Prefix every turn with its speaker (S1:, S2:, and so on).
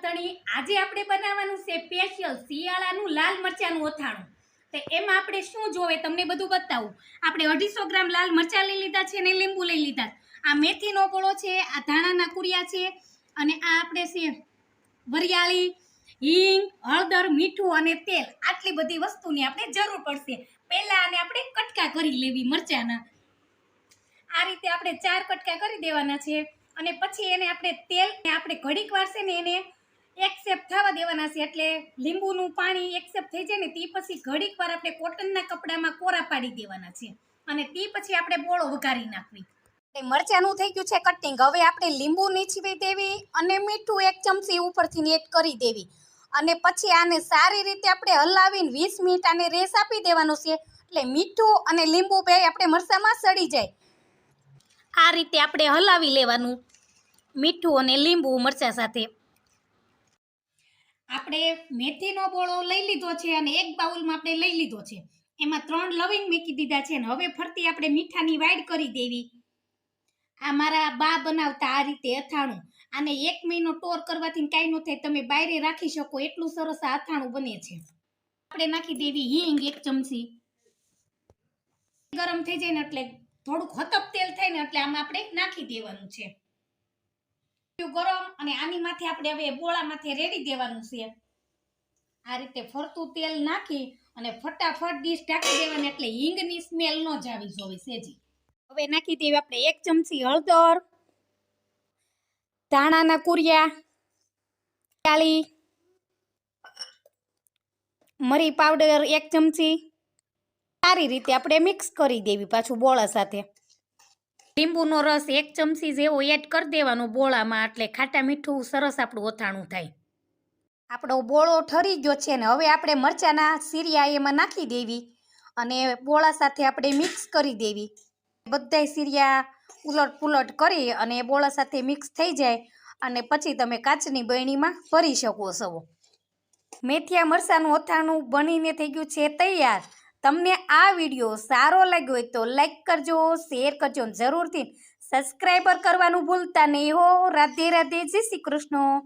S1: તણી આજે આપણે બનાવવાનું છે સ્પેશિયલ શિયાળાનું લાલ મરચાંનું અથાણું। તો એમાં આપણે શું જોવે તમને બધું બતાવું। આપણે 250 ગ્રામ લાલ મરચાં લઈ લીધા છે અને લીંબુ લઈ લીધા। આ મેથીનો ગોળો છે, આ ધાણાના કુરિયા છે અને આ આપણે છે વરિયાળી, હિંગ, હળદર, મીઠું અને તેલ। આટલી બધી વસ્તુની આપણે જરૂર પડશે। પહેલા આને આપણે કટકા કરી લેવી મરચાંના। આ રીતે આપણે 4 કટકા કરી દેવાના છે અને પછી એને આપણે તેલ આપણે ઘડીક વાર છે ને એને એકસેપ થવા દેવાના છે। એટલે લીંબુનું પાણી એકસેપ થઈ જાય ને તે પછી ઘડીક વાર આપણે કોટનના કપડામાં કોરા પાડી દેવાના છે અને તે પછી આપણે બોળો વઘારી નાખવી। મરચાંનું થઈ ગયું છે કટિંગ। હવે આપણે લીંબુ નીચવી દેવી અને મીઠું 1 ચમચી ઉપરથી એડ કરી દેવી અને પછી આને સારી રીતે આપણે હલાવીને 20 મિનિટ આને રેસ આપી દેવાનું છે। એટલે મીઠું અને લીંબુ બે આપણે મરચાંમાં સડી જાય। આ રીતે આપણે હલાવી લેવાનું મીઠું અને લીંબુ મરચાં સાથે। આપણે મેથીનો બોળો લઈ લીધો છે અને એક બાઉલમાં આપણે લઈ લીધો છે। એમાં 3 લવિંગ મૂકી દીધા છે અને હવે ફરતી આપણે મીઠાની વાડ કરી દેવી। આ મારા બા બનાવતા આ રીતે અથાણું। આને 1 મહિનો ટોર કરવાથી કાંઈ ન થાય, તમે બાયરે રાખી શકો એટલું સરસ આ અથાણું બને છે। આપણે નાખી દેવી હિંગ 1 ચમચી। ગરમ થઈ જાય ને એટલે થોડુંક હતપ તેલ થાય ને એટલે આમાં આપણે નાખી દેવાનું છે ગરમ અને આની માથે આપણે હવે બોળા માથે રેડી દેવાનું છે। આ રીતે ફરતું તેલ નાખી અને ફટાફટ ડીશ ઢાંકી દેવાની એટલે હિંગની સ્મેલ ન જાવી જોઈએ સેજી। હવે નાખી દેવી આપણે 1 ચમચી હળદર, ધાણાના કુરિયા, કાળી મરી પાવડર 1 ચમચી। સારી રીતે આપણે મિક્સ કરી દેવી પાછું બોળા સાથે। લીંબુનો રસ 1 ચમચી જેવો એડ કરી દેવાનો બોળામાં, એટલે ખાટા મીઠું સરસ આપણું અથાણું થાય। આપણો બોળો ઠરી ગયો છે ને હવે આપણે મરચાંના સીરિયા એમાં નાખી દેવી અને બોળા સાથે આપણે મિક્સ કરી દેવી। બધાય સીરિયા ઉલટ પુલટ કરી અને બોળા સાથે મિક્સ થઈ જાય અને પછી તમે કાચની બરણીમાં ભરી શકો છો। મેથીયા મરચાંનું અથાણું બનીને થઈ ગયું છે તૈયાર। તમને આ વિડીયો સારો લાગ્યો હોય તો લાઈક કરજો, શેર કરજો, જરૂરથી સબસ્ક્રાઈબર કરવાનું ભૂલતા નહીં હો। રાધે રાધે, જય શ્રી કૃષ્ણ।